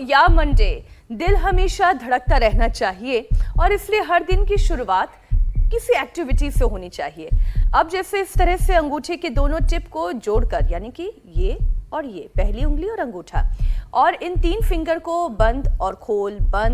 या मंडे, दिल हमेशा धड़कता रहना चाहिए और इसलिए हर दिन की शुरुआत किसी एक्टिविटी से होनी चाहिए। अब जैसे इस तरह से अंगूठे के दोनों टिप को जोड़कर, यानी कि ये और ये, पहली उंगली और अंगूठा, और इन 3 फिंगर को बंद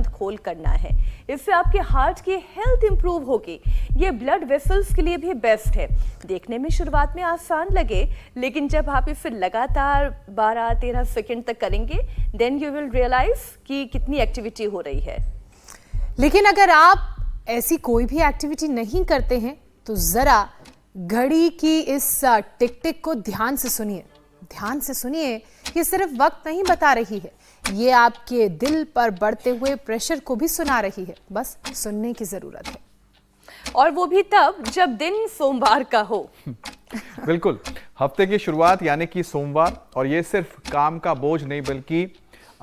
खोल करना है। इससे आपके हार्ट की हेल्थ इंप्रूव होगी। ये ब्लड वेसल्स के लिए भी बेस्ट है। देखने में शुरुआत में आसान लगे, लेकिन जब आप इसे लगातार 12-13 सेकंड तक करेंगे, देन यू विल रियलाइज कि कितनी एक्टिविटी हो रही है। लेकिन अगर आप ऐसी कोई भी एक्टिविटी नहीं करते हैं तो जरा घड़ी की इस टिक टिक को ध्यान से सुनिए। ध्यान से सुनिए, ये सिर्फ वक्त नहीं बता रही है, ये आपके दिल पर बढ़ते हुए प्रेशर को भी सुना रही है। बस सुनने की जरूरत है, और वो भी तब जब दिन सोमवार का हो। बिल्कुल, हफ्ते की शुरुआत यानी कि सोमवार, और ये सिर्फ काम का बोझ नहीं बल्कि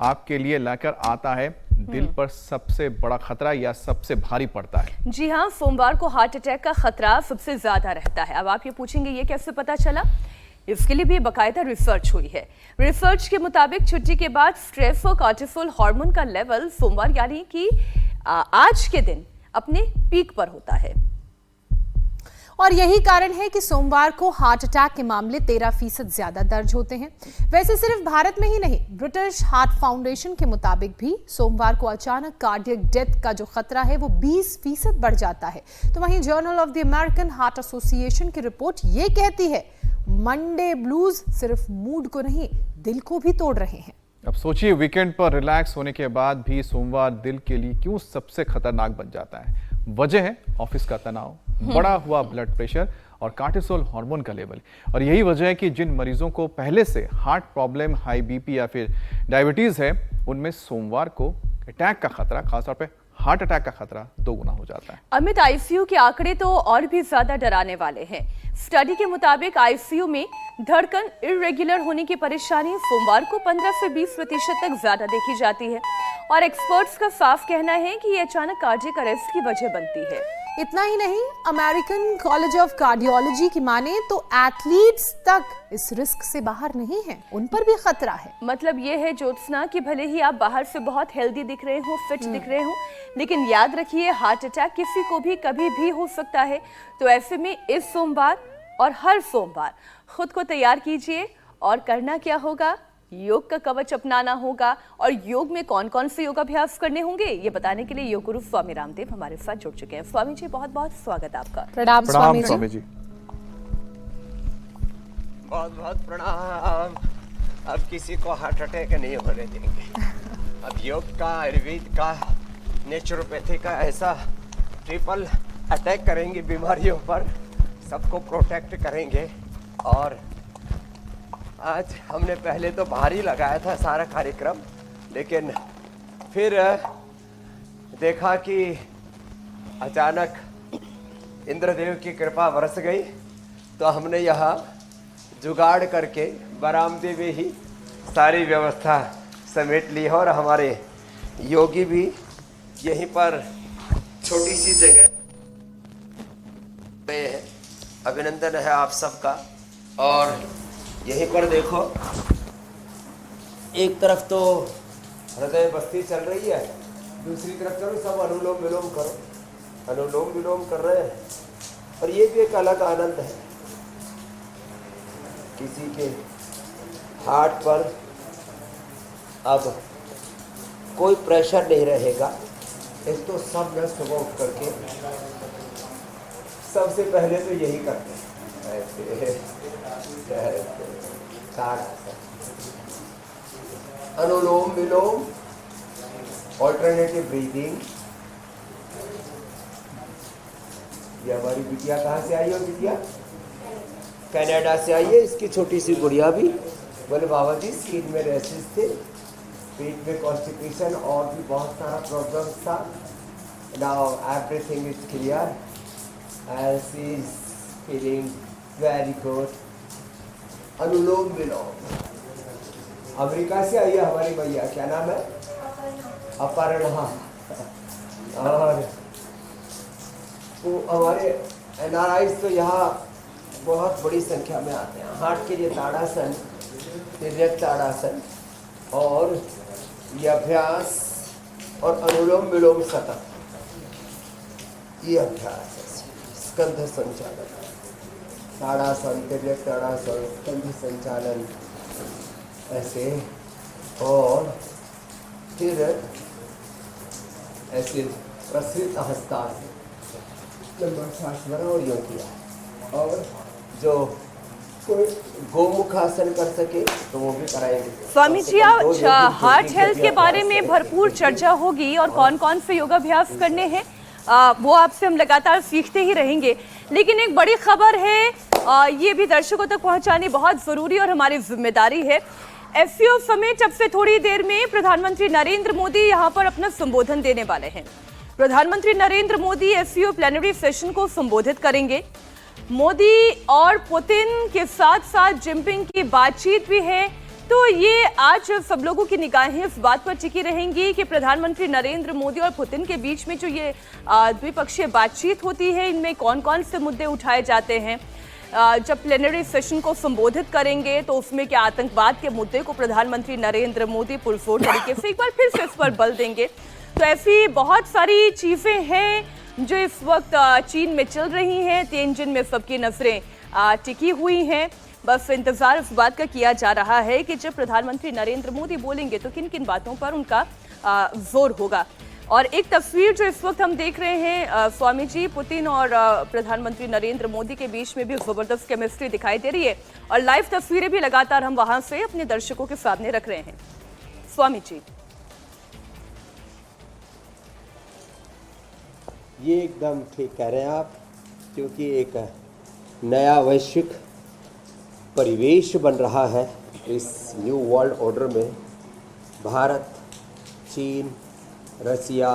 आपके लिए लेकर आता है दिल पर सबसे बड़ा खतरा या सबसे भारी पड़ता है। जी हाँ, सोमवार को हार्ट अटैक का खतरा सबसे ज्यादा रहता है। अब आप ये पूछेंगे ये कैसे पता चला? इसके लिए भी बाकायदा रिसर्च हुई है। रिसर्च के मुताबिक छुट्टी के बाद स्ट्रेस और कॉर्टिसोल हार्मोन का लेवल सोमवार यानी कि आज के दिन अपने पीक पर होता है। और यही कारण है कि सोमवार को हार्ट अटैक के मामले 13% ज्यादा दर्ज होते हैं। वैसे सिर्फ भारत में ही नहीं, ब्रिटिश हार्ट फाउंडेशन के मुताबिक भी सोमवार को अचानक कार्डियक डेथ का जो खतरा है वो 20% बढ़ जाता है। तो वहीं journal of the American heart association की रिपोर्ट ये कहती है, मंडे ब्लूज सिर्फ मूड को नहीं, दिल को भी तोड़ रहे हैं। अब सोचिए, वीकेंड पर रिलैक्स होने के बाद भी सोमवार दिल के लिए क्यों सबसे खतरनाक बन जाता है? वजह है ऑफिस का तनाव, बढ़ा हुआ ब्लड प्रेशर और कार्टिसोल हार्मोन का लेवल। और यही वजह है कि जिन मरीजों को पहले से हार्ट प्रॉब्लम, हाई बीपी या फिर डायबिटीज है, उनमें सोमवार को अटैक का खतरा, खासतौर पे हार्ट अटैक का खतरा 2 गुना हो जाता है। अमित, आईसीयू के आंकड़े तो और भी ज्यादा डराने वाले हैं। स्टडी के मुताबिक आईसीयू में धड़कन इरेगुलर होने की परेशानी सोमवार को 15 से 20% तक ज्यादा देखी जाती है, और एक्सपर्ट्स का साफ कहना है कि ये अचानक कार्डियक अरेस्ट की वजह बनती है। इतना ही नहीं, अमेरिकन कॉलेज ऑफ कार्डियोलॉजी की माने तो एथलीट्स तक इस रिस्क से बाहर नहीं हैं, उन पर भी खतरा है। मतलब ये है ज्योत्सना कि भले ही आप बाहर से बहुत हेल्दी दिख रहे हो, फिट दिख रहे हो, लेकिन याद रखिए हार्ट अटैक किसी को भी कभी भी हो सकता है। तो ऐसे में इस सोमवार और हर सोमवार खुद को तैयार कीजिए। और करना क्या होगा? योग का कवच अपनाना होगा। और योग में कौन कौन से योगाभ्यास करने होंगे, ये बताने के लिए योग गुरु स्वामी रामदेव हमारे साथ जुड़ चुके हैं। स्वामी जी, बहुत बहुत स्वागत आपका। प्रणाम स्वामी जी। बहुत बहुत प्रणाम। अब किसी को हार्ट अटैक नहीं होने देंगे। अब योग का, आयुर्वेद का, नेचुरोपैथी का ऐसा ट्रिपल अटैक करेंगे बीमारियों पर, सबको प्रोटेक्ट करेंगे। और आज हमने पहले तो भारी लगाया था सारा कार्यक्रम, लेकिन फिर देखा कि अचानक इंद्रदेव की कृपा बरस गई, तो हमने यहाँ जुगाड़ करके बरामदे में ही सारी व्यवस्था समेट ली है। और हमारे योगी भी यहीं पर छोटी सी जगह पे है। अभिनंदन है आप सबका। और यहीं पर देखो, एक तरफ तो हृदय बस्ती चल रही है, दूसरी तरफ चलो सब अनुलोम विलोम करो, अनुलोम विलोम कर रहे हैं। और ये भी एक अलग आनंद है। किसी के हार्ट पर अब कोई प्रेशर नहीं रहेगा। इस तो सब न सुबह उठ करके सबसे पहले तो यही करते हैं, ऐसे अनुलोम विलोम, ऑल्टरनेटिव ब्रीदिंग। ये हमारी बिटिया कहाँ से आई हो? बिटिया कनाडा से आई है। इसकी छोटी सी गुड़िया भी बोले बाबा जी स्किन में रैशेस थे, पेट में कॉन्स्टिपेशन और भी बहुत सारा प्रॉब्लम था। Now everything is clear and she is feeling very good. Anulom vilom. America से आई है हमारी भैया, क्या नाम है? अपर्णा। और तो हमारे एनआरआईज तो यहाँ बहुत बड़ी संख्या में आते हैं। हार्ट के लिए ताड़ासन, तिर्यक ताड़ासन और ये अभ्यास और अनुलोम विलोम सतत, ये अभ्यास है। स्कंध संचालन, ताड़ासन, तिर्यक ताड़ासन, स्कंध संचालन, ऐसे। और फिर ऐसे प्रसृत हस्तासन, लंबा श्वास भरा और यूं किया। और जो कोई गोमुखासन कर सके तो वो भी कराएंगे। स्वामी जी, आज हार्ट हेल्थ के बारे में भरपूर चर्चा होगी और कौन कौन से योगाभ्यास करने हैं वो आपसे हम लगातार सीखते ही रहेंगे। लेकिन एक बड़ी खबर है, ये भी दर्शकों तक पहुंचानी बहुत जरूरी और हमारी जिम्मेदारी है। एससीओ समिट अब से थोड़ी देर में प्रधानमंत्री नरेंद्र मोदी यहाँ पर अपना संबोधन देने वाले हैं। प्रधानमंत्री Narendra Modi SCO plenary session को संबोधित करेंगे। मोदी और पुतिन के साथ साथ जिनपिंग की बातचीत भी है। तो ये आज सब लोगों की निगाहें इस बात पर टिकी रहेंगी कि प्रधानमंत्री नरेंद्र मोदी और पुतिन के बीच में जो ये द्विपक्षीय बातचीत होती है, इनमें कौन कौन से मुद्दे उठाए जाते हैं। जब प्लेनरी सेशन को संबोधित करेंगे तो उसमें क्या आतंकवाद के मुद्दे को प्रधानमंत्री नरेंद्र मोदी पुरजोर तरीके से एक बार फिर से इस पर बल देंगे। तो ऐसी बहुत सारी चीजें हैं जो इस वक्त चीन में चल रही हैं। तिएनजिन में सबकी नजरें टिकी हुई हैं। बस इंतजार इस बात का किया जा रहा है कि जब प्रधानमंत्री नरेंद्र मोदी बोलेंगे तो किन किन बातों पर उनका जोर होगा। और एक तस्वीर जो इस वक्त हम देख रहे हैं स्वामी जी, पुतिन और प्रधानमंत्री नरेंद्र मोदी के बीच में भी जबरदस्त केमिस्ट्री दिखाई दे रही है और लाइव तस्वीरें भी लगातार हम वहां से अपने दर्शकों के सामने रख रहे हैं। स्वामी जी, ये एकदम ठीक कह रहे हैं आप, क्योंकि एक नया वैश्विक परिवेश बन रहा है इस न्यू वर्ल्ड ऑर्डर में। भारत, चीन, रसिया,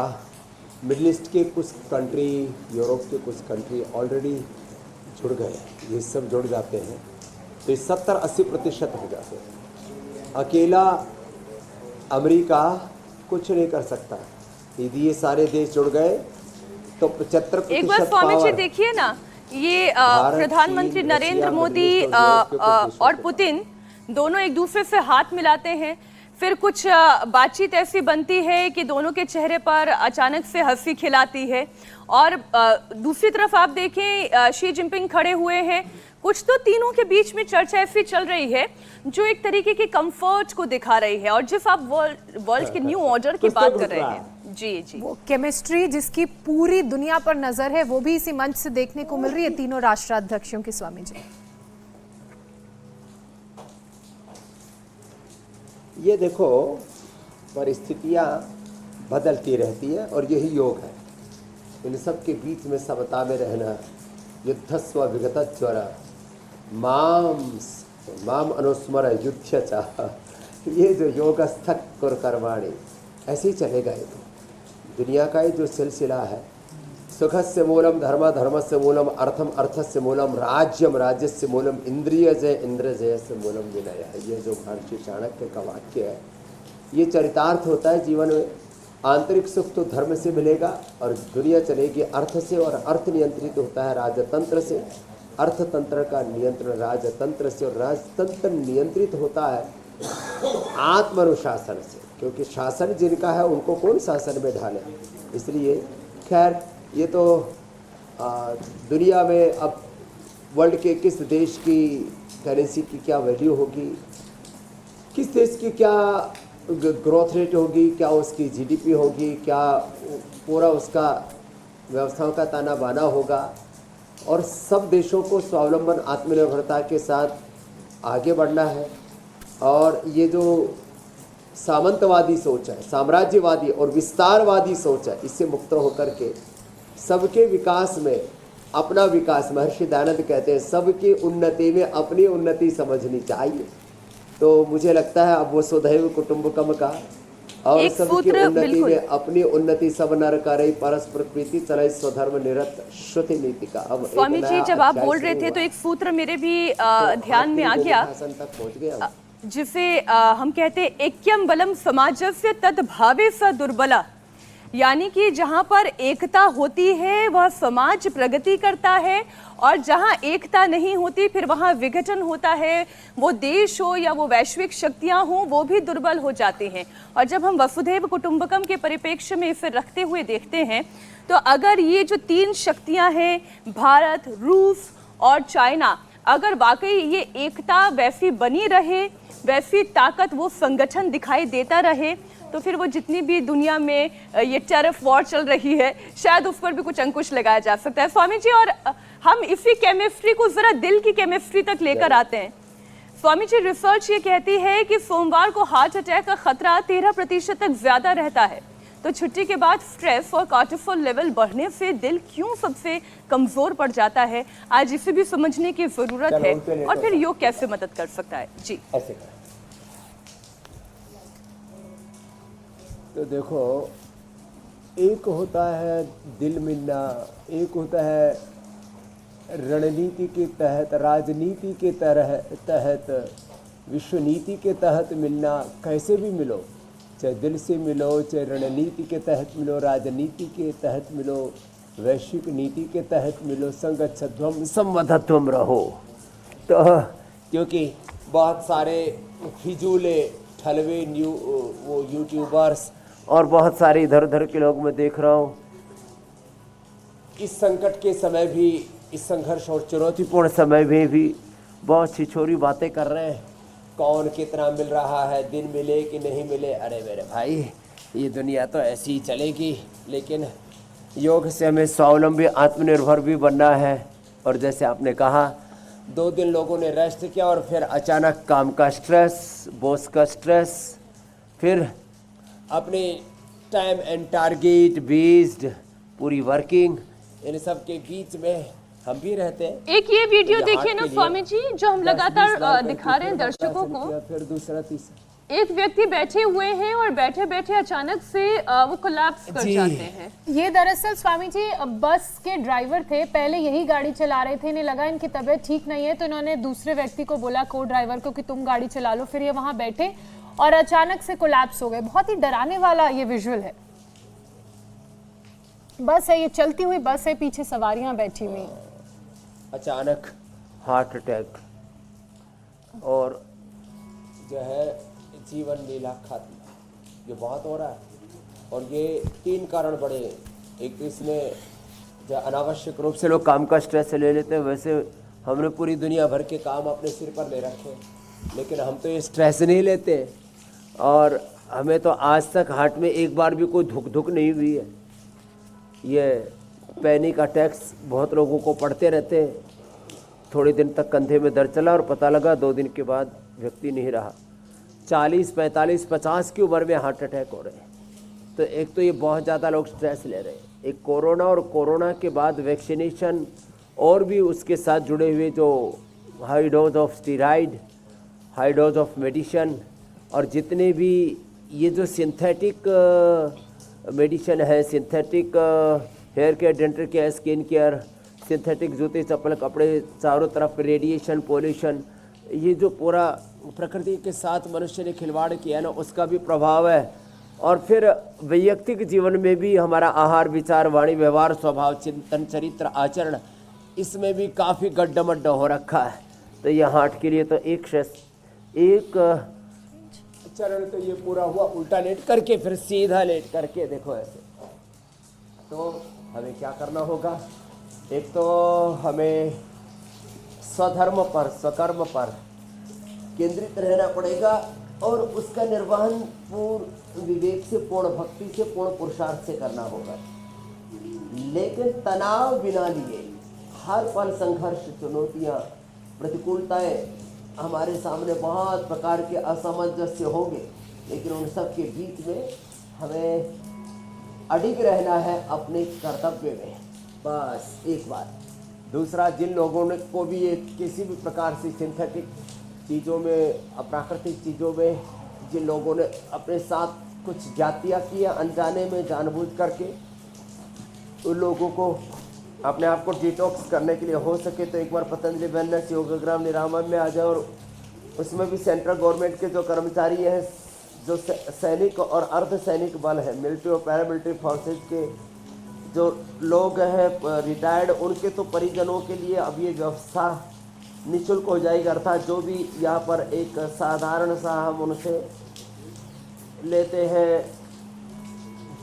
मिडिल ईस्ट के कुछ कंट्री, यूरोप के कुछ कंट्री ऑलरेडी जुड़ गए। ये सब जुड़ जाते हैं तो 70-80% हो जाते हैं। अकेला अमेरिका कुछ नहीं कर सकता। यदि ये सारे देश जुड़ गए तो 75% एक बार स्वामी जी देखिए ना, ये प्रधानमंत्री नरेंद्र मोदी और पुतिन दोनों एक दूसरे से हाथ मिलाते हैं। फिर कुछ बातचीत ऐसी बनती है कि दोनों के चेहरे पर अचानक से हंसी खिलाती है। और दूसरी तरफ आप देखें, शी जिनपिंग खड़े हुए हैं। कुछ तो तीनों के बीच में चर्चा ऐसी चल रही है जो एक तरीके के कंफर्ट को दिखा रही है। और जिस आप वर्ल्ड के न्यू ऑर्डर की बात कर रहे हैं, जी जी, वो केमिस्ट्री जिसकी पूरी दुनिया पर नजर है, वो भी इसी मंच से देखने को मिल रही है तीनों राष्ट्राध्यक्षों की। स्वामी जी, ये देखो, परिस्थितियाँ बदलती रहती है और यही योग है। इन सब के बीच में समता में रहना। युद्धस्व विगत ज्वर माम अनुस्मर युद्ध चाह, ये जो योगस्थक कुर कर्माणि, ऐसे ही चलेगा। ये तो दुनिया का ये जो सिलसिला है, सुखस्य मूलम धर्म, धर्मस्य मूलम अर्थम, अर्थस्य मूलम राज्यम, राज्यस्य मूलम इंद्रियजय, इंद्रजयस्य मूलम विनय। ये जो महर्षि चाणक्य का वाक्य है, ये चरितार्थ होता है जीवन में। आंतरिक सुख तो धर्म से मिलेगा और दुनिया चलेगी अर्थ से, और अर्थ नियंत्रित होता है राजतंत्र से। अर्थतंत्र का नियंत्रण राजतंत्र से, और राजतंत्र नियंत्रित होता है आत्मानुशासन से, क्योंकि शासन जिनका है उनको कौन शासन में ढाले। इसलिए खैर, ये तो दुनिया में अब वर्ल्ड के किस देश की करेंसी की क्या वैल्यू होगी, किस देश की क्या ग्रोथ रेट होगी, क्या उसकी जीडीपी होगी, क्या पूरा उसका व्यवस्थाओं का ताना बाना होगा। और सब देशों को स्वावलंबन आत्मनिर्भरता के साथ आगे बढ़ना है। और ये जो सामंतवादी सोच है, साम्राज्यवादी और विस्तारवादी सोच है, इससे मुक्त होकर के सबके विकास में अपना विकास, महर्षि दयानंद कहते हैं सबकी उन्नति में अपनी उन्नति समझनी चाहिए। तो मुझे लगता है अब वो स्वधैव कुटुंबकम का और सबकी उन्नति में अपनी उन्नति सब नर करे, परस्पर प्रीति चले, स्वधर्म निरत श्रुति नीति का। अब स्वामी जी, जब आप बोल रहे थे तो एक सूत्र मेरे भी ध्यान में आ गया, तक पहुंच गया, जिसे हम कहते हैं ऐक्यम बलम समाजस्य तद भावे स दुर्बला। यानी कि जहां पर एकता होती है वह समाज प्रगति करता है, और जहां एकता नहीं होती फिर वहां विघटन होता है। वो देश हो या वो वैश्विक शक्तियां हो, वो भी दुर्बल हो जाते हैं। और जब हम वसुधैव कुटुंबकम के परिप्रेक्ष्य में इसे रखते हुए देखते हैं, तो अगर ये जो 3 शक्तियां हैं, भारत, रूस और चाइना, अगर वाकई ये एकता वैसी बनी रहे, वैसी ताकत, वो संगठन दिखाई देता रहे, तो फिर वो जितनी भी दुनिया में ये टेरिफ वॉर चल रही है, शायद उस पर भी कुछ अंकुश लगाया जा सकता है। स्वामी जी, और हम इसी केमिस्ट्री को जरा दिल की केमिस्ट्री तक लेकर आते हैं। स्वामी जी, रिसर्च ये कहती है कि सोमवार को हार्ट अटैक का खतरा 13% तक ज्यादा रहता है। तो छुट्टी के बाद स्ट्रेस और कॉर्टिसोल लेवल बढ़ने से दिल क्यों सबसे कमजोर पड़ जाता है, आज इसे भी समझने की जरूरत है। और फिर योग कैसे मदद कर सकता है? जी ऐसे कर। तो देखो, एक होता है दिल मिलना, एक होता है रणनीति के तहत, राजनीति के तहत, विश्व नीति के तहत मिलना। कैसे भी मिलो, चाहे दिल से मिलो, चाहे रणनीति के तहत मिलो, राजनीति के तहत मिलो, वैश्विक नीति के तहत मिलो, संगच्छध्वम संवधध्वम रहो। तो क्योंकि बहुत सारे फिजूले ठलवे वो यूट्यूबर्स और बहुत सारे इधर उधर के लोग मैं देख रहा हूँ, इस संकट के समय भी, इस संघर्ष और चुनौतीपूर्ण समय में भी बहुत छिछोरी बातें कर रहे हैं। कौन कितना मिल रहा है, दिन मिले कि नहीं मिले। अरे मेरे भाई, ये दुनिया तो ऐसी ही चलेगी, लेकिन योग से हमें स्वावलंबी, आत्मनिर्भर भी बनना है। और जैसे आपने कहा, 2 दिन लोगों ने रेस्ट किया और फिर अचानक काम का स्ट्रेस, बॉस का स्ट्रेस, फिर अपने टाइम एंड टारगेट बेस्ड पूरी वर्किंग, इन सब के बीच में हम भी रहते हैं। एक ये वीडियो देखिए ना स्वामी जी, जो हम लगातार दिखा रहे हैं दर्शकों को। फिर दूसरा तीसरा, एक व्यक्ति बैठे हुए हैं और बैठे बैठे अचानक से वो कोलैप्स कर जाते हैं। ये दरअसल स्वामी जी बस के ड्राइवर थे, पहले यही गाड़ी चला रहे थे, इन्हें लगा इनकी तबीयत ठीक नहीं है, तो इन्होंने दूसरे व्यक्ति को बोला, को ड्राइवर को, कि तुम गाड़ी चला लो। फिर ये वहां बैठे और अचानक से कोलैप्स हो गए। बहुत ही डराने वाला ये विजुअल है। बस है, ये चलती हुई बस है, पीछे सवारियां बैठी हुई, अचानक हार्ट अटैक और जो है जीवन लीला खत्म। ये बहुत हो रहा है, और ये 3 कारण बड़े। एक तो इसमें जो अनावश्यक रूप से लोग काम का स्ट्रेस ले लेते हैं, वैसे हमने पूरी दुनिया भर के काम अपने सिर पर ले रखे, लेकिन हम तो ये स्ट्रेस नहीं लेते। और हमें तो आज तक हार्ट में एक बार भी कोई धुक नहीं हुई है। ये पैनिक अटैक्स बहुत लोगों को पड़ते रहते हैं। थोड़े दिन तक कंधे में दर्द चला और पता लगा 2 दिन के बाद व्यक्ति नहीं रहा। 40, 45, 50 की उम्र में हार्ट अटैक हो रहे हैं। तो एक तो ये बहुत ज़्यादा लोग स्ट्रेस ले रहे हैं, एक कोरोना, और कोरोना के बाद वैक्सीनेशन, और भी उसके साथ जुड़े हुए जो high dose of steroid, high dose of medicine, और जितने भी ये जो सिंथेटिक मेडिसिन है, synthetic hair care, dental care, skin care, synthetic जूते चप्पल कपड़े, चारों तरफ रेडिएशन, पोल्यूशन, ये जो पूरा प्रकृति के साथ मनुष्य ने खिलवाड़ किया है ना, उसका भी प्रभाव है। और फिर वैयक्तिक जीवन में भी हमारा आहार, विचार, वाणी, व्यवहार, स्वभाव, चिंतन, चरित्र, आचरण, इसमें भी काफ़ी गड्ढा हो रखा है। तो ये हार्ट के लिए तो एक चरण तो ये पूरा हुआ, उल्टा लेट करके फिर सीधा लेट करके देखो ऐसे। तो हमें क्या करना होगा? एक तो हमें स्वधर्म पर, स्वकर्म पर केंद्रित रहना पड़ेगा, और उसका निर्वहन पूर्ण विवेक से, पूर्ण भक्ति से, पूर्ण पुरुषार्थ से करना होगा। लेकिन तनाव बिना लिए हर पल संघर्ष, चुनौतियाँ, प्रतिकूलताएं हमारे सामने बहुत प्रकार के असामंजस्य होंगे, लेकिन उन सब के बीच में हमें अडिग रहना है अपने कर्तव्य में, बस एक बात। दूसरा, जिन लोगों ने को भी ये किसी भी प्रकार से सिंथेटिक चीज़ों में, अप्राकृतिक चीज़ों में, जिन लोगों ने अपने साथ कुछ जातियाँ की अनजाने में, जानबूझ करके, उन लोगों को अपने आप को डिटॉक्स करने के लिए हो सके तो एक बार पतंजलि वेलनेस योगाग्राम निरामन में आ जाए, और उसमें भी सेंट्रल गवर्नमेंट के जो कर्मचारी हैं, जो सैनिक और अर्धसैनिक बल है, मिलिट्री और पैरामिलिट्री फोर्सेज के जो लोग हैं रिटायर्ड, उनके तो परिजनों के लिए अब ये व्यवस्था निःशुल्क हो जाएगी। अर्थात जो भी यहाँ पर एक साधारण सा हम उनसे लेते हैं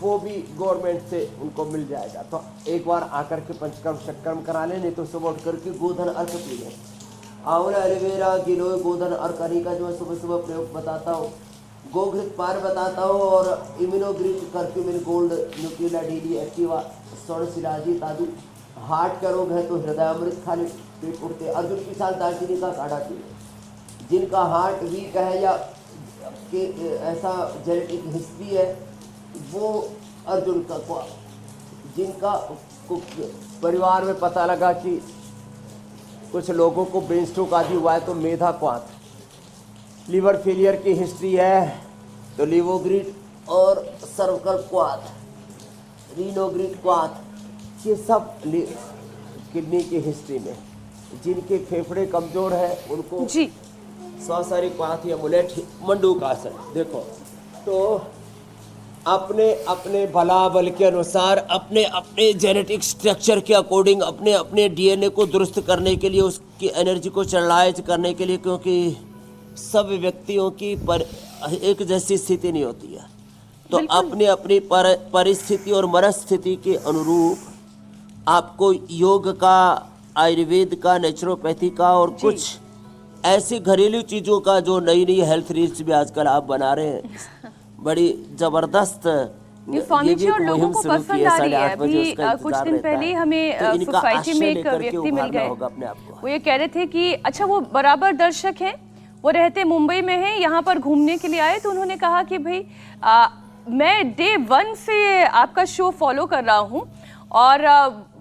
वो भी गवर्नमेंट से उनको मिल जाएगा। तो एक बार आकर के पंचकर्म षटकर्म करा लें, नहीं तो सुबह उठ करके गोधन अर्क पी लें। आंवला एलोवेरा गिलोय गोधन अर्क आदि का जो है सुबह सुबह प्रयोग बताता हूँ, गोघृत पार बताता हूँ, और इम्यूनोग्रीन करक्यूमिन गोल्ड न्यूक्लियोला डीडी एक्टिवा स्वर्ण शिलाजीत आदि। हार्ट का रोग है तो हृदयामृत खा ले, पेट उठते। अर्जुन की साल दालचीनी का काढ़ा पिए। जिनका हार्ट वीक है या कि ऐसा जेनेटिक हिस्ट्री है वो अर्जुन का को, जिनका परिवार में पता लगा कि कुछ लोगों को ब्रेन स्ट्रोक आदि हुआ है तो मेधा क्वाथ। लीवर फेलियर की हिस्ट्री है तो लिवोग्रिड और सर्वकल क्वाथ, रीनोग्रिड क्वाथ, ये सब किडनी की हिस्ट्री में। जिनके फेफड़े कमजोर है उनको जी स्वासारी क्वाथ या मुलेट मंडूकासन। देखो तो अपने अपने बलाबल के अनुसार, अपने अपने जेनेटिक स्ट्रक्चर के अकॉर्डिंग, अपने अपने डीएनए को दुरुस्त करने के लिए, उसकी एनर्जी को चैनलाइज करने के लिए, क्योंकि सब व्यक्तियों की एक जैसी स्थिति नहीं होती है, तो अपने अपनी परिस्थिति और मनस्थिति के अनुरूप आपको योग का, आयुर्वेद का, नेचुरोपैथी का और कुछ ऐसी घरेलू चीज़ों का, जो नई नई हेल्थ रील्स भी आजकल आप बना रहे हैं, बड़ी जबरदस्त स्वामी जी और लोगों को पसंद आ रही है। अभी कुछ दिन पहले हमें सोसाइटी में एक व्यक्ति मिल गए, वो ये कह रहे थे कि अच्छा वो बराबर दर्शक हैं, वो रहते मुंबई में हैं, यहाँ पर घूमने के लिए आए, तो उन्होंने कहा कि भाई मैं डे 1 से आपका शो फॉलो कर रहा हूँ और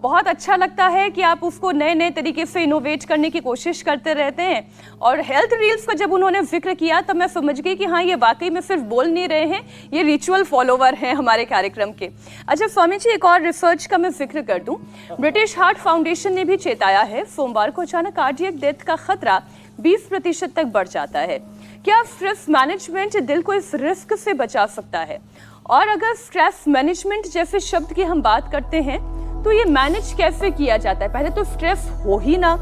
बहुत अच्छा लगता है कि आप उसको नए नए तरीके से इनोवेट करने की कोशिश करते रहते हैं। और हेल्थ रील्स का जब उन्होंने जिक्र किया तब मैं समझ गई कि हाँ, ये वाकई में सिर्फ बोल नहीं रहे हैं, ये रिचुअल फॉलोवर हैं हमारे कार्यक्रम के। अच्छा स्वामी जी, एक और रिसर्च का मैं जिक्र कर दूं। ब्रिटिश हार्ट फाउंडेशन ने भी चेताया है, सोमवार को अचानक कार्डियक डेथ का खतरा 20% तक बढ़ जाता है। क्या स्ट्रेस मैनेजमेंट दिल को इस रिस्क से बचा सकता है? और अगर स्ट्रेस मैनेजमेंट जैसे शब्द की हम बात करते हैं तो ये मैनेज कैसे किया जाता है? पहले तो स्ट्रेस हो ही ना,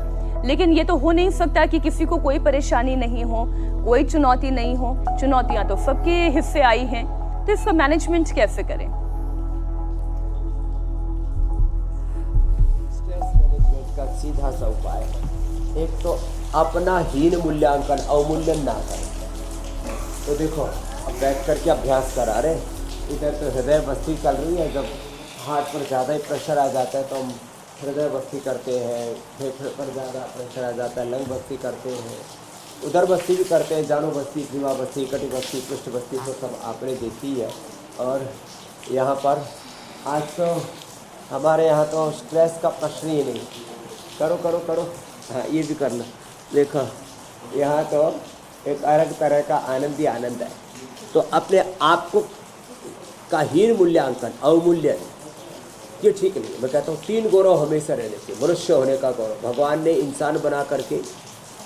लेकिन ये तो हो नहीं सकता कि किसी को कोई परेशानी नहीं हो, कोई चुनौती नहीं हो। चुनौतियां तो सबके हिस्से आई हैं, तो इसका मैनेजमेंट कैसे करें? स्ट्रेस मैनेजमेंट का सीधा सा उपाय है, एक तो अपना हीन मूल्यांकन, अवमूल्यन ना करें। तो देखो अब बैठ करके अभ्यास करा रहे, इधर तो हृदय बस्ती चल रही है, जब हार्ट पर ज़्यादा ही प्रेशर आ जाता है तो हम हृदय बस्ती करते हैं, फेफड़े पर ज़्यादा प्रेशर आ जाता है लंग बस्ती करते हैं, उधर बस्ती भी करते हैं, जानो बस्ती, जीवा बस्ती, कटी बस्ती, पृष्ठ बस्ती, तो सब आपने देखी है। और यहाँ पर आज तो हमारे यहाँ तो स्ट्रेस का प्रश्न ही नहीं। करो करो करो, हाँ ये भी करना। देखो यहाँ तो एक अलग तरह का आनंद ही आनंद है। तो अपने आप को का हीन मूल्यांकन, अवमूल्यन, ये ठीक नहीं। मैं कहता हूँ 3 गौरव हमेशा रहने चाहिए। मनुष्य होने का गौरव, भगवान ने इंसान बना करके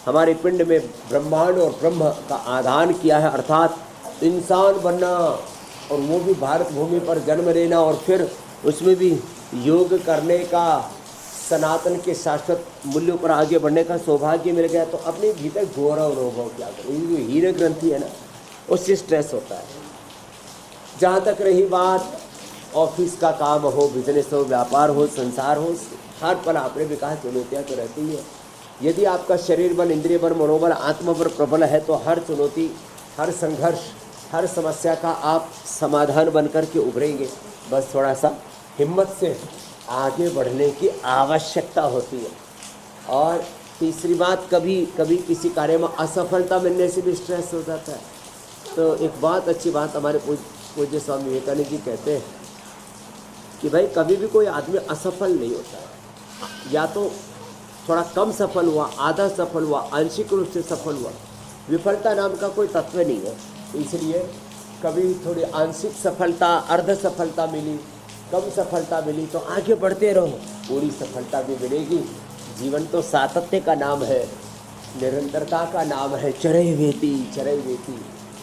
हमारे पिंड में ब्रह्मांड और ब्रह्म का आधान किया है, अर्थात इंसान बनना और वो भी भारत भूमि पर जन्म लेना और फिर उसमें भी योग करने का, सनातन के शाश्वत मूल्यों पर आगे बढ़ने का सौभाग्य मिल गया। तो अपने भीतर गौरव अनुभव क्या करें। ये जो हीन ग्रंथि है ना, उससे स्ट्रेस होता है। जहाँ तक रही बात ऑफिस का काम हो, बिजनेस हो, व्यापार हो, संसार हो, हर पल आपने विकास चुनौतियाँ तो रहती है। यदि आपका शरीर बल, इंद्रिय बल, मनोबल, आत्मबल प्रबल है तो हर चुनौती, हर संघर्ष, हर समस्या का आप समाधान बनकर के उभरेंगे। बस थोड़ा सा हिम्मत से आगे बढ़ने की आवश्यकता होती है। और तीसरी बात, कभी कभी किसी कार्य में असफलता मिलने से भी स्ट्रेस हो जाता है। तो एक बहुत अच्छी बात हमारे पूज्य स्वामी विवेकानंद जी कहते हैं कि भाई कभी भी कोई आदमी असफल नहीं होता है। या तो थोड़ा कम सफल हुआ, आधा सफल हुआ, आंशिक रूप से सफल हुआ, विफलता नाम का कोई तत्व नहीं है। इसलिए कभी थोड़ी आंशिक सफलता, अर्ध सफलता मिली, कम सफलता मिली तो आगे बढ़ते रहो, पूरी सफलता भी मिलेगी। जीवन तो सातत्य का नाम है, निरंतरता का नाम है, चरैवेति चरैवेति।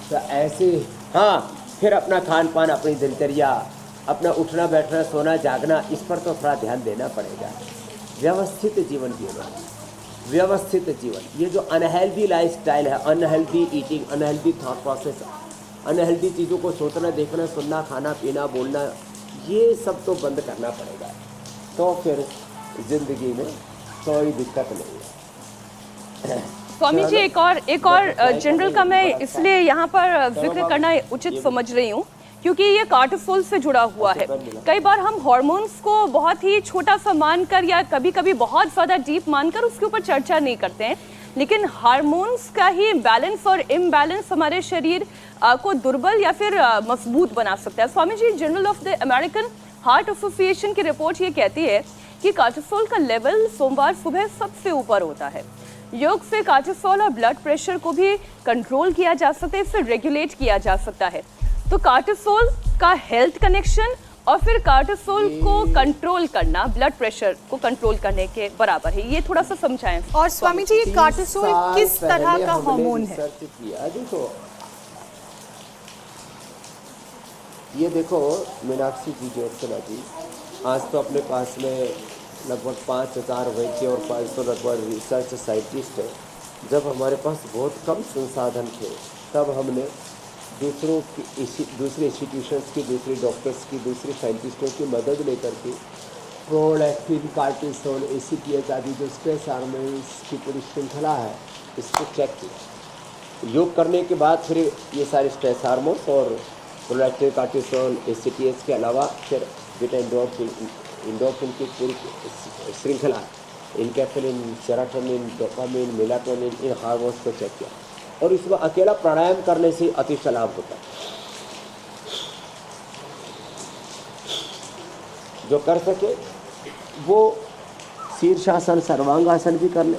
तो ऐसे हाँ, फिर अपना खान पान, अपनी दिनचर्या, अपना उठना बैठना सोना जागना, इस पर तो थोड़ा ध्यान देना पड़ेगा। व्यवस्थित जीवन जीना, व्यवस्थित जीवन। ये जो अनहेल्दी लाइफस्टाइल है, unhealthy eating, unhealthy thought process, unhealthy चीज़ों को सोचना देखना सुनना खाना पीना बोलना, ये सब तो बंद करना पड़ेगा। तो फिर जिंदगी में कोई दिक्कत नहीं है। स्वामी जी एक और जनरल का मैं इसलिए यहाँ पर जिक्र करना उचित समझ रही हूँ क्योंकि ये कार्टिसोल से जुड़ा हुआ है। कई बार हम हार्मोन्स को बहुत ही छोटा सा मानकर या कभी कभी बहुत ज़्यादा डीप मानकर उसके ऊपर चर्चा नहीं करते हैं, लेकिन हार्मोन्स का ही बैलेंस और इम्बैलेंस हमारे शरीर को दुर्बल या फिर मजबूत बना सकता है। Swami ji, journal of the American heart association की रिपोर्ट ये कहती है कि कार्टिसोल का लेवल सोमवार सुबह सबसे ऊपर होता है। योग से कार्टिसोल और ब्लड प्रेशर को भी कंट्रोल किया जा सकता है, इसे रेगुलेट किया जा सकता है। तो कार्टिसोल का हेल्थ कनेक्शन और फिर कार्टिसोल को कंट्रोल करना ब्लड प्रेशर को कंट्रोल करने के बराबर है। ये थोड़ा सा समझाएं। और स्वामी जी, ये कार्टिसोल किस तरह का हार्मोन है? देखो, ये देखो मीनाक्षी जी, ज्योत्सना जी, आज तो अपने पास में लगभग 5000 वैद्य और 500 लगभग रिसर्च साइंटिस्ट है। जब हमारे पास बहुत कम संसाधन थे तब हमने दूसरे इंस्टीट्यूशंस की, दूसरे डॉक्टर्स की, दूसरे साइंटिस्टों की मदद लेकर के प्रोलैक्टिन, कार्टिसोल, ACTH आदि जो स्ट्रेस हार्मोन्स की पूरी श्रृंखला है इसको चेक किया। योग करने के बाद फिर ये सारे स्ट्रेस हार्मोन्स और प्रोलैक्टिन, कार्टिसोल, ACTH के अलावा फिर बीटा एंडोर्फिन की पूरी श्रृंखला, इनकेफ्लिन, सेरोटोनिन, डोपामिन, मेलाटोनिन, इन हार्मोन्स को चेक किया और इसमें अकेला प्राणायाम करने से अतिशय लाभ होता है। जो कर सके वो शीर्षासन, सर्वांगासन भी कर ले।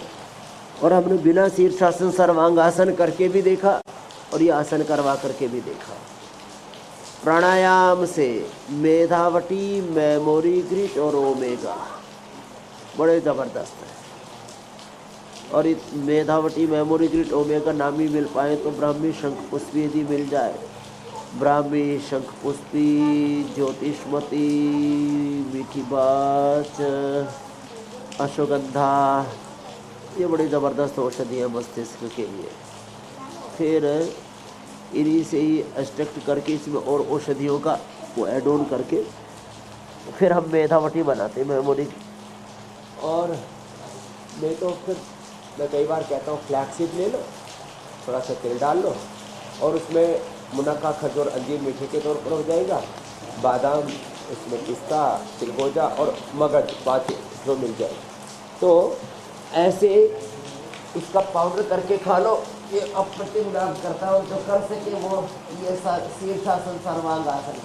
और हमने बिना शीर्षासन सर्वांगासन करके भी देखा और ये आसन करवा करके भी देखा। प्राणायाम से मेधावटी, मेमोरी ग्रिड और ओमेगा बड़े ज़बरदस्त है। और इस मेधावटी, मेमोरी ग्रिड, ओमेगा नामी मिल पाए तो ब्राह्मी, शंखपुष्पी यदि मिल जाए, ब्राह्मी, शंखपुष्पी, ज्योतिषमती, मीठी बाच, अश्वगंधा, ये बड़ी ज़बरदस्त औषधि है मस्तिष्क के लिए। फिर इन्हीं से ही एक्सट्रैक्ट करके इसमें और औषधियों का वो ऐड ऑन करके फिर हम मेधावटी बनाते हैं, मेमोरी। और नहीं तो फिर मैं कई बार कहता हूँ फ्लैक्सीड ले लो, थोड़ा सा तेल डाल लो और उसमें मुनक्का, खजूर, अंजीर मीठे के तौर पर हो जाएगा, बादाम, उसमें पिस्ता, चिलगोजा और मगज, 5 जो मिल जाए तो ऐसे इसका पाउडर करके खा लो। ये अप्रतिम लाभ करता हो जो कर सके वो ये शीर्षासन, सर्वांगासन।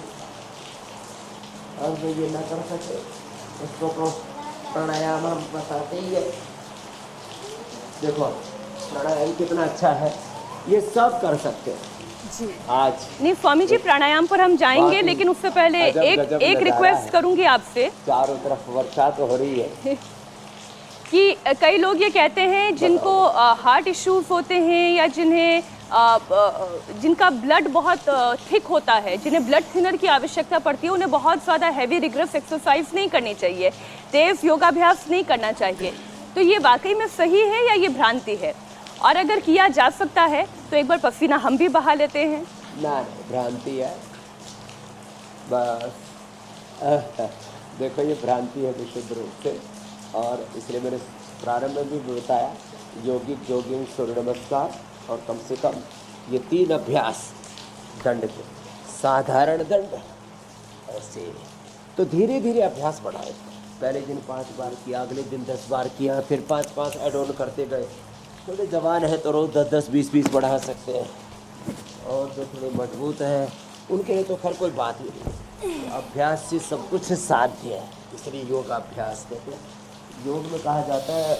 और जो ये न कर सके उसको तो प्राणायाम हम बताते ही है। देखो प्राणायाम कितना अच्छा है, ये सब कर सकते हैं जी। आज नहीं स्वामी जी, प्राणायाम पर हम जाएंगे, बाकी लेकिन उससे पहले गजब एक नज़ारा रिक्वेस्ट है। करूंगी आपसे चारों तरफ वर्षा तो हो रही है कि कई लोग ये कहते हैं जिनको हार्ट इश्यूज होते हैं या जिनका ब्लड बहुत थिक होता है, जिन्हें ब्लड थिनर की आवश्यकता पड़ती है, उन्हें बहुत ज़्यादा हैवी रिग्रेस एक्सरसाइज नहीं करनी चाहिए, तेज़ योगाभ्यास नहीं करना चाहिए। तो ये वाकई में सही है या ये भ्रांति है? और अगर किया जा सकता है तो एक बार पसीना हम भी बहा लेते हैं। ना, भ्रांति है बस। देखो ये भ्रांति है विशुद्ध रूप से। और इसलिए मैंने प्रारंभ में भी बताया, योगिक, जोगिंग, सूर्य नमस्कार और कम से कम ये 3 अभ्यास दंड के, साधारण दंड ऐसे। तो धीरे धीरे अभ्यास बढ़ाए। पहले दिन 5 बार किया, अगले दिन 10 बार किया, फिर 5-5 ऐड ऑन करते गए। थोड़े जवान हैं तो रोज़ 10-10, 20-20 बढ़ा सकते हैं। और जो थोड़े मजबूत हैं उनके लिए तो खैर कोई बात ही नहीं। अभ्यास से सब कुछ साध्य है, इसलिए योग अभ्यास कहते हैं। योग में कहा जाता है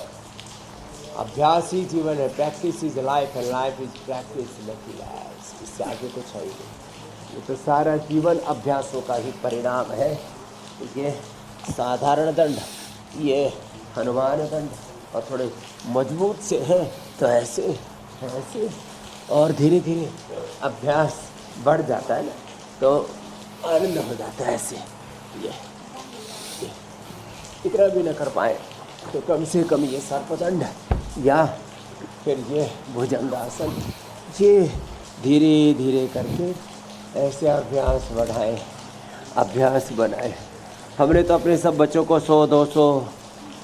अभ्यास ही जीवन है, practice is life and life is practice, nothing else. इससे आगे कुछ है ही नहीं। ये तो सारा जीवन अभ्यासों का ही परिणाम है। ये साधारण दंड, ये हनुमान दंड, और थोड़े मजबूत से हैं तो ऐसे ऐसे। और धीरे धीरे अभ्यास बढ़ जाता है ना तो आनंद हो जाता है। ऐसे ये इतना भी न कर पाए तो कम से कम ये सर्पदंड या फिर ये भुजंगासन, ये धीरे धीरे करके ऐसे अभ्यास बढ़ाएं, अभ्यास बनाए। हमने तो अपने सब बच्चों को 100-200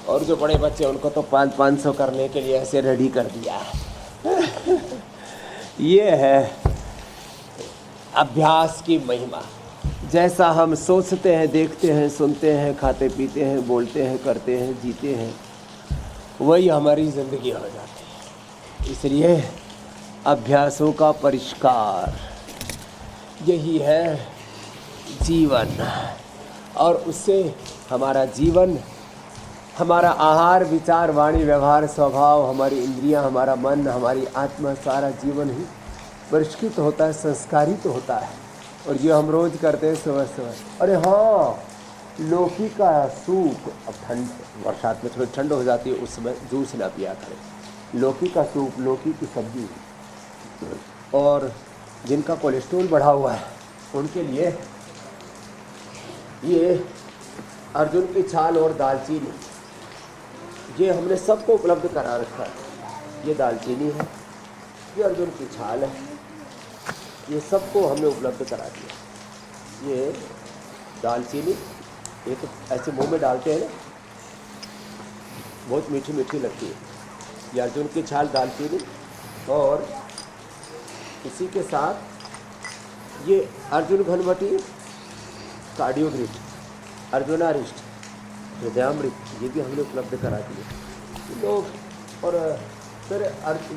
और जो बड़े बच्चे उनको तो 500 करने के लिए ऐसे रेडी कर दिया। ये है अभ्यास की महिमा। जैसा हम सोचते हैं, देखते हैं, सुनते हैं, खाते पीते हैं, बोलते हैं, करते हैं, जीते हैं, वही हमारी ज़िंदगी हो जाती है। इसलिए अभ्यासों का परिष्कार यही है जीवन, और उससे हमारा जीवन, हमारा आहार, विचार, वाणी, व्यवहार, स्वभाव, हमारी इंद्रियां, हमारा मन, हमारी आत्मा, सारा जीवन ही परिष्कृत होता है, संस्कारित होता है। और ये हम रोज करते हैं सुबह सुबह। अरे हाँ, लौकी का सूप, अब ठंड बरसात में थोड़ी ठंड हो जाती है, उस समय जूस ना पिया करें। लौकी का सूप, लौकी की सब्जी, और जिनका कोलेस्ट्रॉल बढ़ा हुआ है उनके लिए ये अर्जुन की छाल और दालचीनी, ये हमने सबको उपलब्ध करा रखा है। ये दालचीनी है, ये अर्जुन की छाल है, ये सबको हमने उपलब्ध करा दिया। ये दालचीनी, ये तो ऐसे मुंह में डालते हैं ना, बहुत मीठी मीठी लगती है। ये अर्जुन की छाल, दालचीनी, और इसी के साथ ये अर्जुन घनवटी, कार्डियोग्रिट, अर्जुनारिष्ट, हृदयामृत, ये भी हमने उपलब्ध करा दिए लोग। और फिर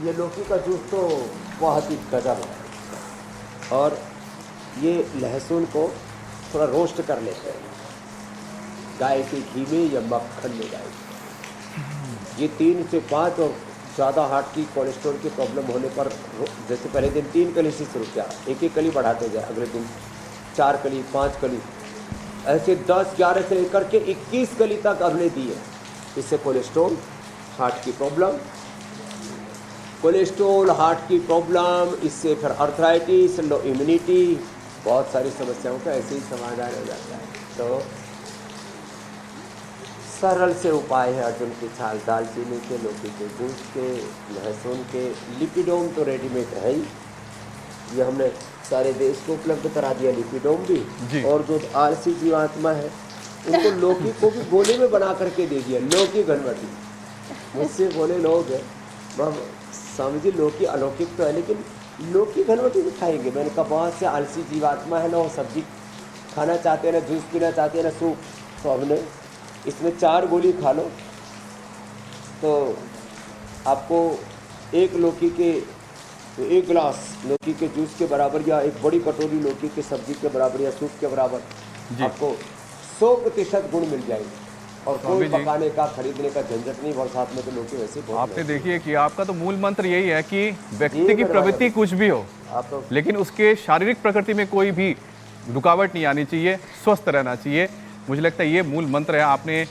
ये लौकी का जूस तो बहुत ही गजब है। और ये लहसुन को थोड़ा रोस्ट कर लेते हैं गाय के घी में या मक्खन में गाय। ये 3 से 5 और ज़्यादा हार्ट की, कोलेस्ट्रॉल की प्रॉब्लम होने पर, जैसे पहले दिन 3 कली से शुरू किया, एक कली बढ़ाते जाए, अगले दिन 4 कली, 5 कली, ऐसे 10-11 से लेकर के 21 कली तक हमने दिए। इससे कोलेस्ट्रॉल, हार्ट की प्रॉब्लम, कोलेस्ट्रॉल, हार्ट की प्रॉब्लम, इससे फिर अर्थराइटिस, लो इम्यूनिटी, बहुत सारी समस्याओं का ऐसे ही समाधान हो जाता है। तो सरल से उपाय है अर्जुन की छाल, दालचीनी के, लौकी के जूस के, लहसुन के। लिपिडोम तो रेडीमेड है ही, ये हमने सारे देश को उपलब्ध करा दिया, लिपिडोम भी। और जो आलसी जीवात्मा है उनको लौकी को भी गोले में बना करके दे दिया, लौकी घनवटी। मुझसे बोले लोग स्वामी जी लौकी अलौकिक तो है, लेकिन लौकी घनवटी भी खाएंगे। मैंने कहा बहुत से आलसी जीवात्मा है ना, वो सब्जी खाना चाहते हैं ना, जूस पीना चाहते हैं ना, सूप, तो हमने इसमें 4 गोली खा लो तो आपको 1 लौकी के, 1 गिलास लौकी के जूस के बराबर, या 1 बड़ी कटोरी लौकी की सब्जी के बराबर, या सूप के बराबर आपको 100% गुण मिल जाएगी। और कोई पकाने का, खरीदने का झंझट नहीं। बरसात में तो लौकी वैसे बहुत। आपने देखिए कि आपका तो मूल मंत्र यही है कि व्यक्ति की प्रवृत्ति कुछ भी हो, लेकिन उसके शारीरिक प्रकृति में कोई भी रुकावट नहीं आनी चाहिए, स्वस्थ रहना चाहिए। मुझे लगता है ये मूल मंत्र है। आपने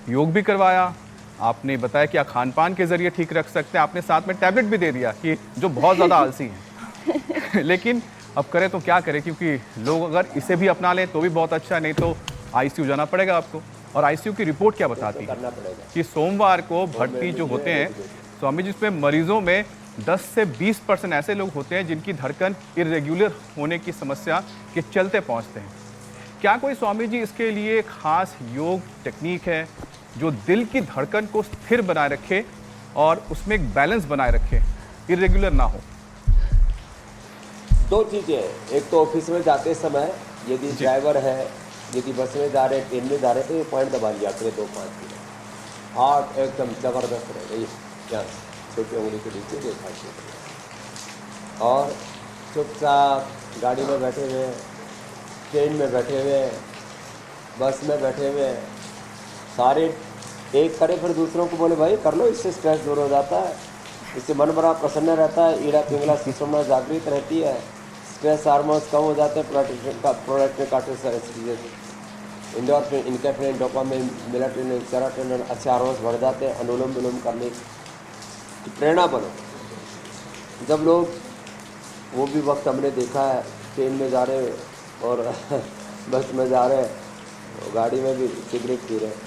योग भी करवाया, आपने बताया कि आप खान पान के जरिए ठीक रख सकते हैं, आपने साथ में टैबलेट भी दे दिया कि जो बहुत ज़्यादा आलसी हैं। लेकिन अब करें तो क्या करें, क्योंकि लोग अगर इसे भी अपना लें तो भी बहुत अच्छा, नहीं तो ICU जाना पड़ेगा आपको। और ICU की रिपोर्ट क्या बताती है कि सोमवार को भर्ती जो होते हैं स्वामी जी, इसमें मरीजों में 10 से 20% ऐसे लोग होते हैं जिनकी धड़कन इरेगुलर होने की समस्या के चलते पहुंचते हैं। क्या कोई स्वामी जी इसके लिए खास योग टेक्निक है जो दिल की धड़कन को स्थिर बनाए रखे और उसमें एक बैलेंस बनाए रखे, इरेगुलर ना हो? 2 चीज़ें, एक तो ऑफिस में जाते समय यदि ड्राइवर है, यदि बस में जा रहे, ट्रेन में जा रहे, तो ये पॉइंट दबा लिया करें 2-5 मिनट। हार्ट एकदम ज़बरदस्त रहेगा, यहाँ छोटी उंगली के नीचे देखा। और चुपचाप गाड़ी में बैठे हुए, ट्रेन में बैठे हुए, बस में बैठे हुए, सारे एक करे फिर दूसरों को बोले भाई कर लो, इससे स्ट्रेस दूर हो जाता है, इससे मन बड़ा प्रसन्न रहता है, ईड़ा पिंगला सिस्टम जागृत रहती है, स्ट्रेस हार्मोन्स कम हो जाते हैं, productive cortisol, endorphin, enkephalin, dopamine, melatonin, serotonin, अच्छे हार्मोन्स बढ़ जाते हैं। अनुलोम विलोम करने की प्रेरणा बनो। जब लोग, वो भी वक्त हमने देखा है ट्रेन में जा रहे हैं और बस में जा रहे हैं, गाड़ी में भी सिगरेट पी रहे हैं।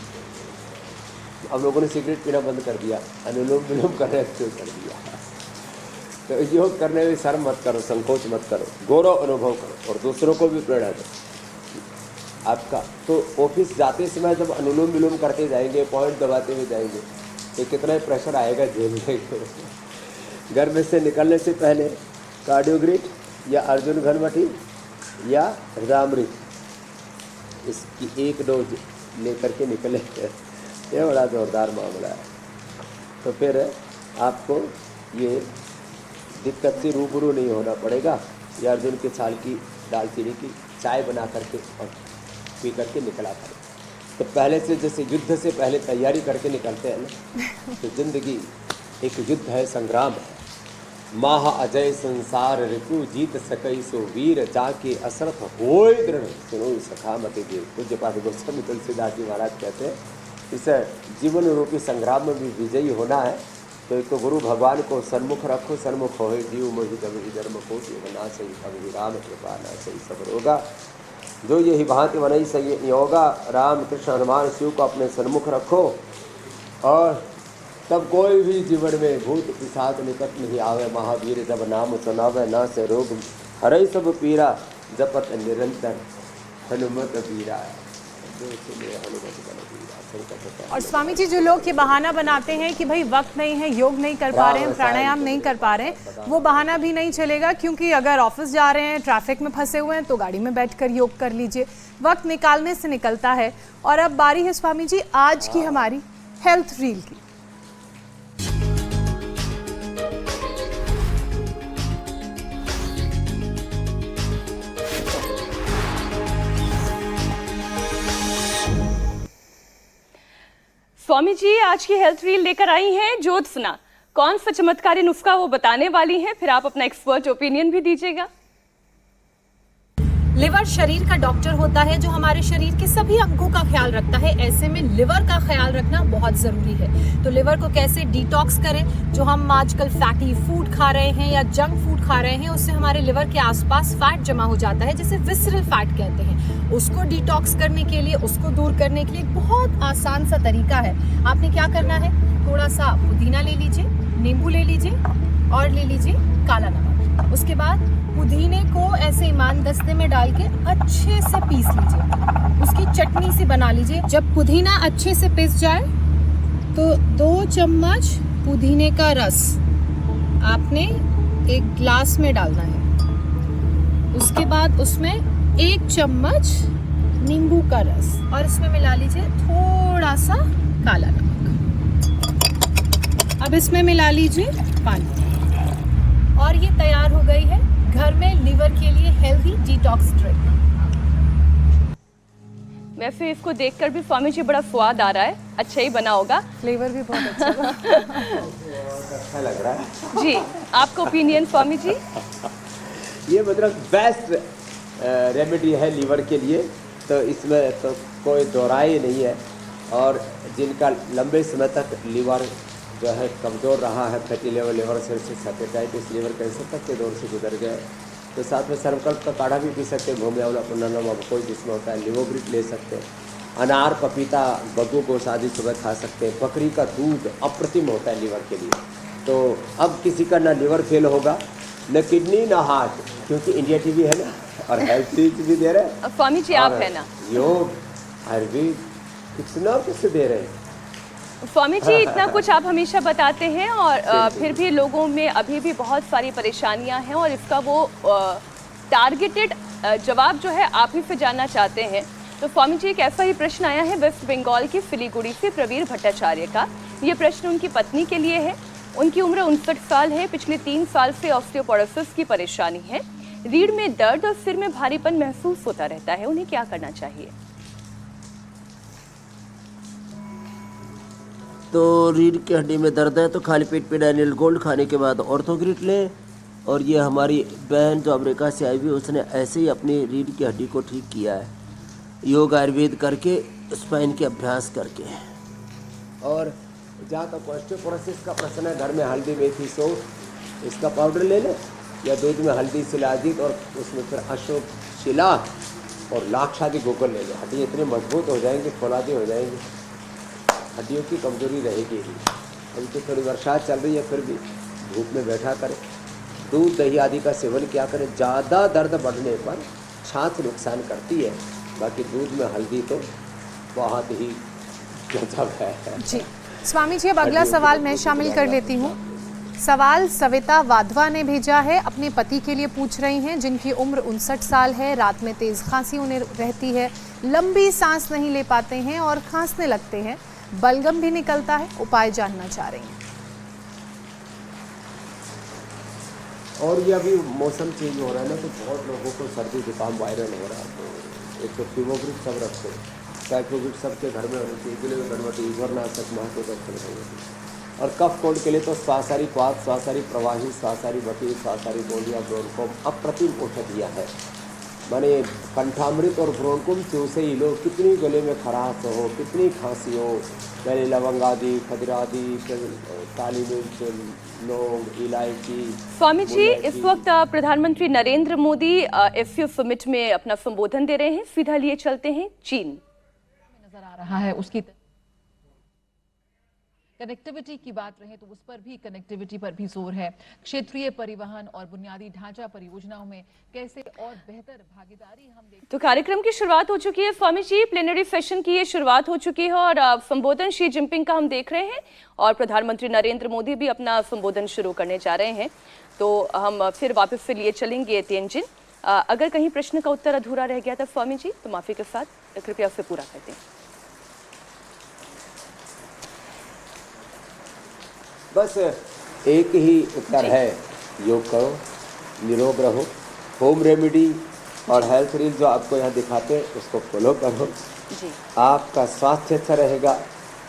हम लोगों ने सिगरेट पीना बंद कर दिया, अनुलोम विलोम करना शुरू कर दिया। तो योग करने में शर्म मत करो, संकोच मत करो, गौरव अनुभव करो और दूसरों को भी प्रेरणा दो। आपका तो ऑफिस जाते समय जब अनुलोम विलोम करते जाएंगे, पॉइंट दबाते हुए जाएंगे, तो कितना प्रेशर आएगा झेलने को। घर में से निकलने से पहले कार्डियोग्रिट या अर्जुन घनवटी या हृदयामृत, इसकी एक डोज लेकर के निकले, ये बड़ा जोरदार मामला है। तो फिर आपको ये दिक्कत से रूबरू नहीं होना पड़ेगा। ये अर्जुन के छाल की दालचीनी की चाय बना करके और पी करके निकला करें। तो पहले से जैसे युद्ध से पहले तैयारी करके निकलते हैं ना, तो जिंदगी एक युद्ध है, संग्राम है। माह अजय संसार ऋतु जीत सकई सो वीर, जाके असरथ होय दृढ़ सुनो सखा मति देव। पूज्य पाठ गोस्वामी तुलसीदास जी महाराज कहते हैं इस जीवन रूपी संग्राम में भी विजयी होना है। तो एक तो गुरु भगवान को सन्मुख रखो, सन्मुख होए जीव मोहि जब ही जन्म को ना सही अभी राम कृपा ना सही सब रोगा, जो यही भांति बनई सही योगा। राम कृष्ण हनुमान शिव को अपने सन्मुख रखो और तब कोई भी जीवन में भूत पिशाच निकट नहीं आवे। महावीर जब नाम सुनावे ना से रोग हरई सब पीरा, जपत निरंतर हनुमत पीरा। और स्वामी जी, जो लोग ये बहाना बनाते हैं कि भाई वक्त नहीं है, योग नहीं कर पा रहे हैं, प्राणायाम नहीं कर पा रहे हैं, वो बहाना भी नहीं चलेगा, क्योंकि अगर ऑफिस जा रहे हैं, ट्रैफिक में फंसे हुए हैं, तो गाड़ी में बैठकर योग कर लीजिए। वक्त निकालने से निकलता है। और अब बारी है स्वामी जी आज की हमारी हेल्थ रील की। स्वामी जी आज की हेल्थ रील लेकर आई हैं ज्योत्सना। कौन सा चमत्कारी नुस्खा वो बताने वाली हैं, फिर आप अपना एक्सपर्ट ओपिनियन भी दीजिएगा। लिवर शरीर का डॉक्टर होता है जो हमारे शरीर के सभी अंगों का ख्याल रखता है। ऐसे में लिवर का ख्याल रखना बहुत जरूरी है। तो लिवर को कैसे डिटॉक्स करें? जो हम आजकल फैटी फूड खा रहे हैं या जंक फूड खा रहे हैं, उससे हमारे लिवर के आसपास फैट जमा हो जाता है, जिसे विसरल फैट कहते हैं। उसको डिटॉक्स करने के लिए, उसको दूर करने के लिए एक बहुत आसान सा तरीका है। आपने क्या करना है, थोड़ा सा पुदीना ले लीजिए, नींबू ले लीजिए और ले लीजिए काला नमक। उसके बाद पुदीने को ऐसे ईमान दस्ते में डाल के अच्छे से पीस लीजिए, उसकी चटनी सी बना लीजिए। जब पुदीना अच्छे से पिस जाए तो 2 चम्मच पुदीने का रस आपने एक ग्लास में डालना है। उसके बाद उसमें 1 चम्मच नींबू का रस और इसमें मिला लीजिए थोड़ा सा काला नमक। अब इसमें मिला लीजिए पानी और ये तैयार हो गई है घर में लिवर के लिए हेल्दी डिटॉक्स ड्रिंक। वैसे इसको देखकर भी स्वामी जी बड़ा स्वाद आ रहा है, अच्छा ही बना होगा। फ्लेवर भी बहुत अच्छा अच्छा लग रहा है जी। आपका ओपिनियन स्वामी जी? ये मतलब बेस्ट रेमेडी है लीवर के लिए, तो इसमें तो कोई दोहराई नहीं है। और जिनका लंबे समय तक लीवर जो है कमज़ोर रहा है, fatty liver cirrhosis, hepatitis, liver cancer तक के दौर से गुजर गए, तो साथ में सर्वकल्प का काढ़ा भी पी सकते हैं, भूमि आंवला पुनर्नम कोई जिसमें होता है, लिवोग्रिट ले सकते हैं, अनार, पपीता, बग्गू गोश्त आदि सुबह खा सकते हैं। बकरी का दूध अप्रतिम होता है लीवर के लिए। तो अब किसी का ना लिवर फेल होगा, न किडनी, ना हार्ट, क्योंकि इंडिया टीवी है ना और हेल्थ टिप्स भी दे रहे हैं। स्वामी जी आप है ना, योग आयुर्वेद कितना कुछ दे रहे हैं। स्वामी जी इतना कुछ आप हमेशा बताते हैं और फिर भी लोगों में अभी भी बहुत सारी परेशानियां हैं और इसका वो टारगेटेड जवाब जो है आप ही से जानना चाहते हैं। तो स्वामी जी एक ऐसा ही प्रश्न आया है वेस्ट बंगाल के सिलीगुड़ी से प्रवीर भट्टाचार्य का। ये प्रश्न उनकी पत्नी के लिए है। उनकी उम्र 59 साल है। पिछले 3 साल से ऑस्टियोपोरोसिस की परेशानी है। रीढ़ में दर्द और सिर में भारीपन महसूस होता रहता है। उन्हें क्या करना चाहिए? तो रीढ़ की हड्डी में दर्द है तो खाली पेट पे डैनियल गोल्ड खाने के बाद ऑर्थोग्रिट लें। और ये हमारी बहन जो अमेरिका से आई हुई उसने ऐसे ही अपनी रीढ़ की हड्डी को ठीक किया है, योग आयुर्वेद करके, स्पाइन के अभ्यास करके। और जहाँ तक ऑस्टियोपोरोसिस का प्रश्न है, घर में हल्दी, मेथी, सौंफ इसका पाउडर ले लें या दूध में हल्दी सिला दी और उसमें फिर अशोक शिला और लाक्षादि गोकुल ले लो, हड्डी इतनी मजबूत हो जाएंगी, फौलादी हो जाएंगी, हड्डियों की कमजोरी रहेगी ही। अभी तो थोड़ी बरसात चल रही है, फिर भी धूप में बैठा करें, दूध दही आदि का सेवन क्या करें। ज़्यादा दर्द बढ़ने पर छाछ नुकसान करती है, बाकी दूध में हल्दी तो बहुत ही गजब है। जी स्वामी जी, अब अगला सवाल मैं शामिल कर लेती हूँ। सवाल सविता वाधवा ने भेजा है, अपने पति के लिए पूछ रही हैं, जिनकी उम्र 59 साल है। रात में तेज खांसी उन्हें रहती है, लंबी सांस नहीं ले पाते हैं और खांसने लगते हैं, बलगम भी निकलता है, उपाय जानना चाह रही हैं। और ये अभी मौसम चेंज हो रहा है ना, तो बहुत लोगों को सर्दी जुकाम वायरल हो रहा है, तो एक तो फीवोग्रिड सब रखते, साइक्लोग्रिड सबके घर में होनी चाहिए, के लिए गणपति ईश्वरनाशक महत्व दर्शन होंगे। और कफ कोड के लिए तो स्वासारी क्वाथ, स्वासारी प्रवाही, स्वासारी बटी, स्वासारी गोलियाँ, ब्रोनकोम अप्रतिम औषधियाँ है। माने कंठामृत और ब्रोनकोम चूसे ही लो, कितनी गले में खराश हो, कितनी खांसी हो, पहले लवंग आदि, खजरा आदि, काली मिर्च, लौंग, इलायची। स्वामी जी, इस वक्त प्रधानमंत्री नरेंद्र मोदी एफयू समिट में अपना संबोधन दे रहे हैं। सीधा लिए चलते हैं चीन। नजर आ रहा है उसकी कनेक्टिविटी की बात रहे तो उस पर भी, कनेक्टिविटी पर भी जोर है। क्षेत्रीय परिवहन और बुनियादी ढांचा परियोजनाओं में कैसे और बेहतर भागीदारी हम देख। तो कार्यक्रम की शुरुआत हो चुकी है स्वामी जी, प्लेनरी सेशन की ये शुरुआत हो चुकी है और संबोधन शी जिनपिंग का हम देख रहे हैं और प्रधानमंत्री नरेंद्र मोदी भी अपना संबोधन शुरू करने जा रहे हैं। तो हम फिर वापस से लिए चलेंगे तेंजिन। अगर कहीं प्रश्न का उत्तर अधूरा रह गया था स्वामी जी, तो माफी के साथ कृपया उसे पूरा कर दें। बस एक ही उत्तर है, योग करो, निरोग रहो, होम रेमेडी और हेल्थ रील जो आपको यहाँ दिखाते हैं उसको फॉलो करो जी। आपका स्वास्थ्य अच्छा रहेगा,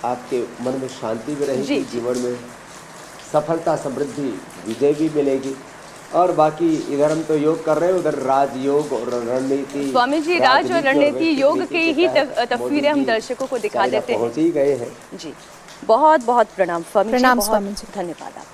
आपके मन में शांति भी रहेगी, जीवन में सफलता, समृद्धि, विजय भी मिलेगी। और बाकी इधर हम तो योग कर रहे हैं, उधर राजयोग और रणनीति, स्वामी जी राज और रणनीति योग की ही तस्वीरें हम दर्शकों को दिखा देते हैं। पहुंच ही गए हैं जी। बहुत बहुत प्रणाम स्वामी जी, प्रणाम बहुत स्वामी जी। धन्यवाद आप।